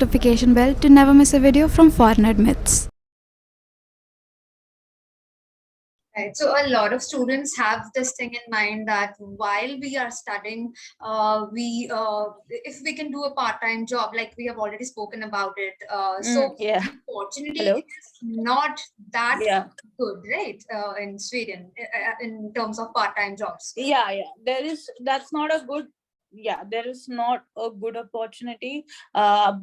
notification bell to never miss a video from Foreign Admits. Right. So a lot of students have this thing in mind that while we are studying, we if we can do a part-time job, like we have already spoken about it. So Yeah. the opportunity Hello. is not that Yeah. good, right? In Sweden, in terms of part-time jobs. Yeah. That's not a good. Yeah, there is not a good opportunity.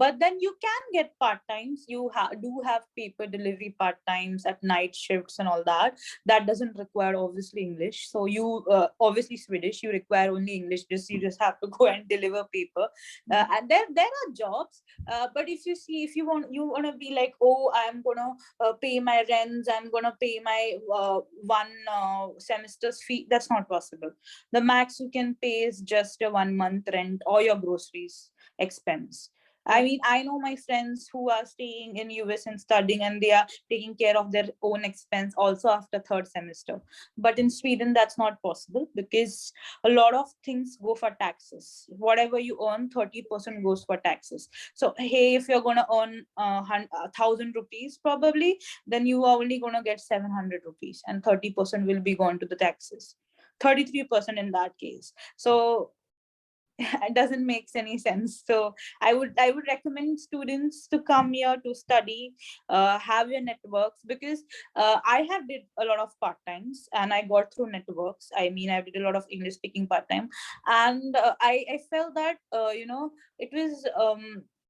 But then you can get part times. Do have paper delivery part times at night shifts and all that. That doesn't require obviously English. So you obviously Swedish. You require only English. You just have to go and deliver paper. And there are jobs. But if you wanna be like, oh, I'm gonna pay my rents, I'm gonna pay my one semester's fee. That's not possible. The max you can pay is just a 1 month rent or your groceries expense. I mean, I know my friends who are staying in US and studying, and they are taking care of their own expense also after third semester. But in Sweden, that's not possible because a lot of things go for taxes. Whatever you earn, 30% goes for taxes. So hey, if you're gonna earn 1,000 rupees probably, then you are only gonna get 700 rupees, and 30% will be gone to the taxes. 33% in that case. So it doesn't make any sense. So I would recommend students to come here to study, have your networks, because I have did a lot of part times and I got through networks. I mean, I did a lot of English speaking part time, and I felt that it was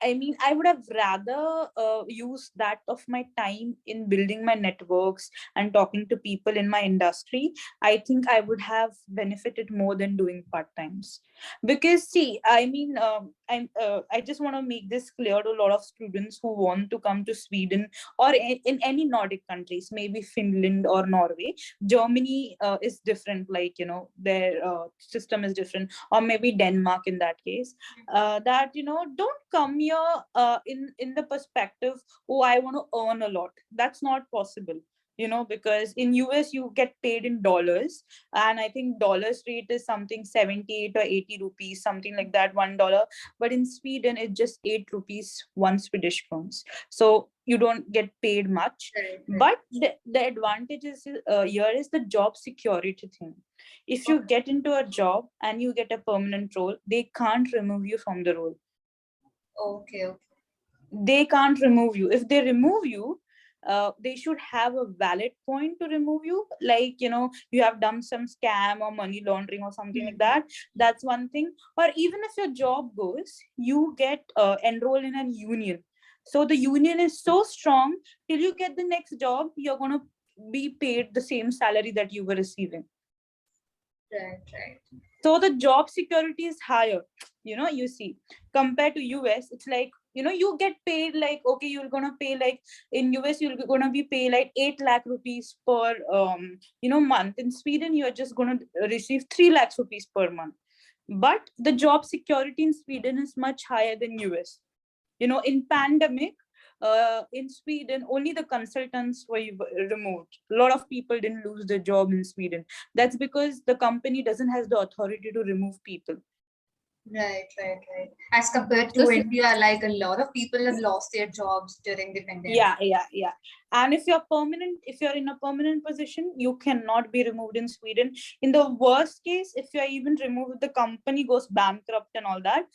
I mean, I would have rather used that of my time in building my networks and talking to people in my industry. I think I would have benefited more than doing part times. Because see, I mean, I just want to make this clear to a lot of students who want to come to Sweden or in any Nordic countries, maybe Finland or Norway. Germany is different, like, their system is different, or maybe Denmark in that case. That, don't come here in the perspective, oh, I want to earn a lot. That's not possible. Because in US you get paid in dollars, and I think dollars rate is something 78 or 80 rupees, something like that, $1. But in Sweden it's just 8 rupees, 1 Swedish crowns. So you don't get paid much. Right. But the advantage is here is the job security thing. If you get into a job and you get a permanent role, they can't remove you from the role. Okay. They can't remove you. If they remove you, they should have a valid point to remove you, like, you have done some scam or money laundering or something like that. That's one thing. Or even if your job goes, you get enrolled in a union. So the union is so strong, till you get the next job, you're going to be paid the same salary that you were receiving. Right. So the job security is higher. You see, compared to US, it's like, you get paid like, okay, you're gonna pay like, in US you're gonna be paid like 8 lakh rupees per month. In Sweden you're just gonna receive 3 lakhs rupees per month. But the job security in Sweden is much higher than US. In pandemic, in Sweden, only the consultants were removed. A lot of people didn't lose their job in Sweden. That's because the company doesn't have the authority to remove people. Right. As compared So, to India, like a lot of people have lost their jobs during the pandemic. yeah. And if you're in a permanent position, you cannot be removed in Sweden. In the worst case, if you're even removed, the company goes bankrupt and all that,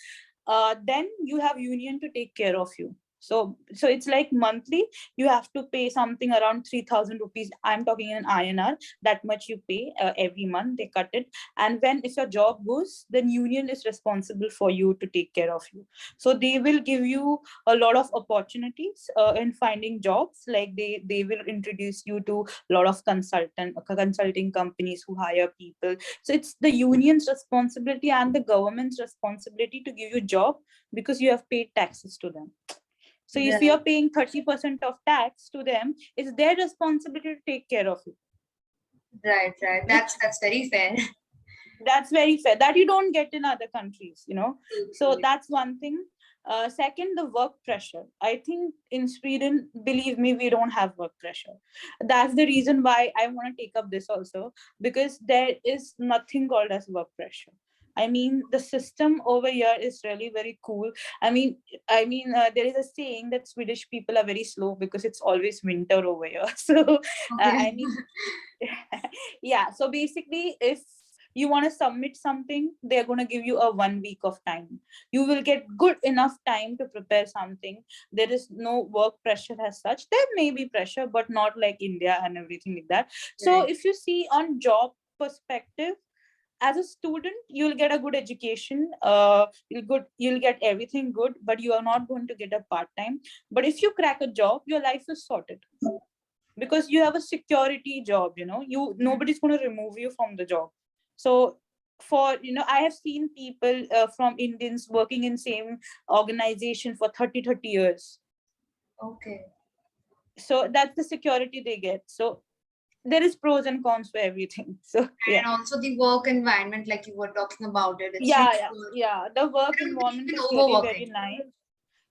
then you have union to take care of you. So it's like monthly, you have to pay something around 3,000 rupees. I'm talking in INR. That much you pay every month. They cut it, and if your job goes, then union is responsible for you to take care of you. So they will give you a lot of opportunities in finding jobs. Like they will introduce you to a lot of consulting companies who hire people. So it's the union's responsibility and the government's responsibility to give you a job, because you have paid taxes to them. So if you're paying 30% of tax to them, it's their responsibility to take care of you. Right. That's very fair. That's very fair. That you don't get in other countries, So that's one thing. Second, the work pressure. I think in Sweden, believe me, we don't have work pressure. That's the reason why I want to take up this also, because there is nothing called as work pressure. I mean, the system over here is really very cool. There is a saying that Swedish people are very slow because it's always winter over here. So, Okay. I mean, yeah. So basically, if you want to submit something, they're going to give you a 1 week of time. You will get good enough time to prepare something. There is no work pressure as such. There may be pressure, but not like India and everything like that. So Right. if you see on job perspective, as a student you'll get a good education, you'll get everything good, but you are not going to get a part time. But if you crack a job, your life is sorted, because you have a security job. Nobody's going to remove you from the job. So for I have seen people from Indians working in same organization for 30 years. Okay. So that's the security they get. So there is pros and cons for everything. So yeah. And also the work environment, like you were talking about it, it's Yeah, really yeah, good. yeah. The work I don't believe environment in is really very overworking. nice.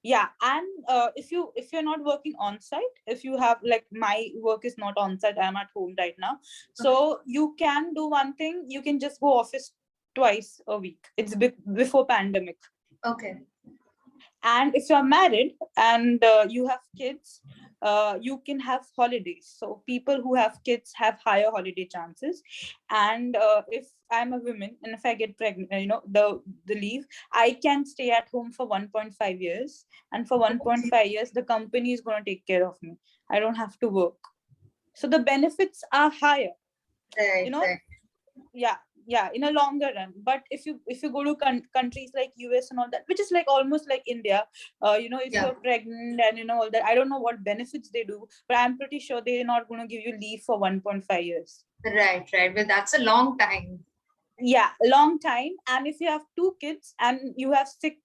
Yeah, and if you're not working on site, if you have, like, my work is not on site, I'm at home right now. Okay. So you can do one thing, you can just go office twice a week. It's before pandemic. Okay. And if you're married and you have kids, you can have holidays. So people who have kids have higher holiday chances. And if I'm a woman and if I get pregnant, the leave, I can stay at home for 1.5 years. And for Okay. 1.5 years, the company is going to take care of me. I don't have to work. So the benefits are higher, you Right, know right. yeah, in a longer run. But if you go to countries like US and all that, which is like almost like India, if Yeah. you're pregnant and all that, I don't know what benefits they do, but I'm pretty sure they're not going to give you leave for 1.5 years. Right, right. Well, that's a long time. Yeah, a long time. And if you have two kids and you have sick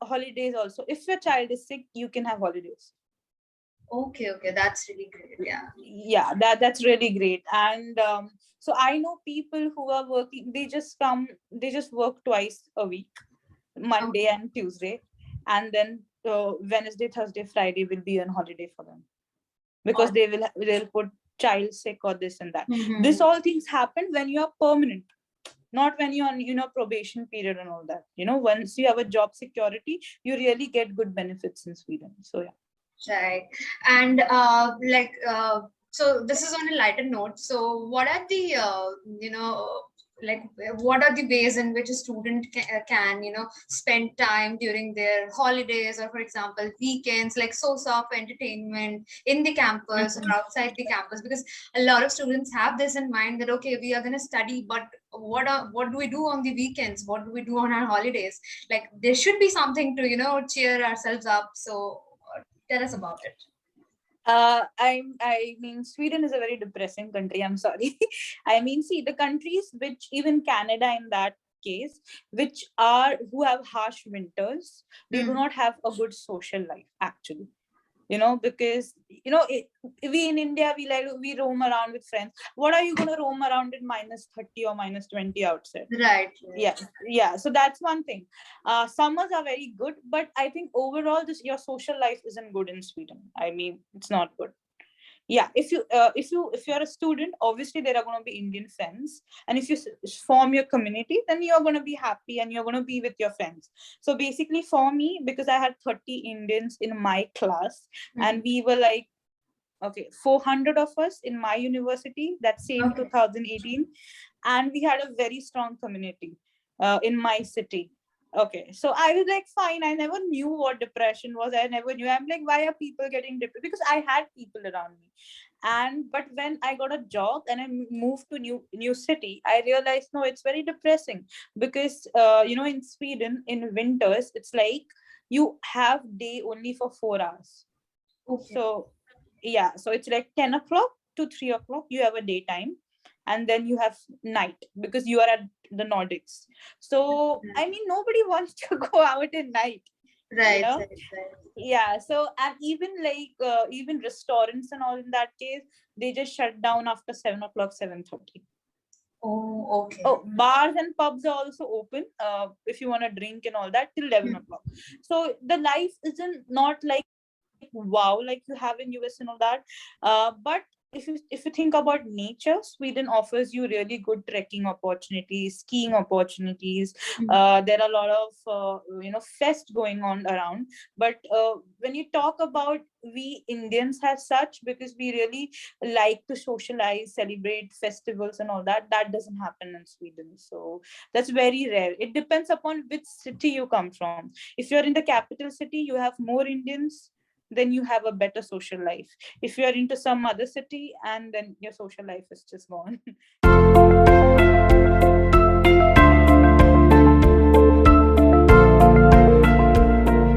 holidays also, if your child is sick, you can have holidays. Okay, okay. That's really great. Yeah. Yeah, that's really great. And so I know people who are working, they just work twice a week, Monday Okay. and Tuesday, and then Wednesday, Thursday, Friday will be on holiday for them, because Oh. they'll put child sick or this and that. This Mm-hmm. all things happen when you are permanent, not when you're on probation period and all that. Once you have a job security, you really get good benefits in Sweden. So yeah. Right. And so this is on a lighter note. So what are the, like, what are the ways in which a student can, spend time during their holidays or, for example, weekends, like source of entertainment in the campus or Mhm. outside the campus? Because a lot of students have this in mind that, okay, we are going to study, but what do we do on the weekends? What do we do on our holidays? Like, there should be something to, cheer ourselves up. So tell us about it. I mean, Sweden is a very depressing country. I'm sorry. I mean, see, the countries which, even Canada in that case, who have harsh winters, they do Hmm. not have a good social life actually. Because we in India, we roam around with friends. What are you going to roam around in -30 or -20 outside? Right, right. Yeah, so that's one thing. Summers are very good, but I think overall your social life isn't good in Sweden. I mean, it's not good. Yeah, if you're a student, obviously there are going to be Indian friends, and if you form your community, then you're going to be happy and you're going to be with your friends. So basically for me, because I had 30 Indians in my class, Mhm. and we were like, okay, 400 of us in my university, that same Okay. 2018, and we had a very strong community in my city. Okay, so I was like, fine. I never knew what depression was. I never knew. I'm like, why are people getting depressed? Because I had people around me. But when I got a job and I moved to new city, I realized, no, it's very depressing. Because in Sweden in winters, it's like you have day only for 4 hours. Okay. So yeah, so it's like 10 o'clock to 3 o'clock you have a daytime, and then you have night, because you are at the Nordics. So I mean, nobody wants to go out at night, you Right, know right, right. yeah. So, and even like even restaurants and all, in that case, they just shut down after 7 o'clock, 7:30. Oh, okay. Oh, bars and pubs are also open, if you want to drink and all that, till 11 Hmm. o'clock. So the life isn't not like wow, like you have in US and all that. But if you think about nature, Sweden offers you really good trekking opportunities, skiing opportunities. There are a lot of fest going on around. But when you talk about we Indians as such, because we really like to socialize, celebrate festivals and all that, that doesn't happen in Sweden. So that's very rare. It depends upon which city you come from. If you're in the capital city, you have more Indians, then you have a better social life. If you're into some other city, and then your social life is just gone.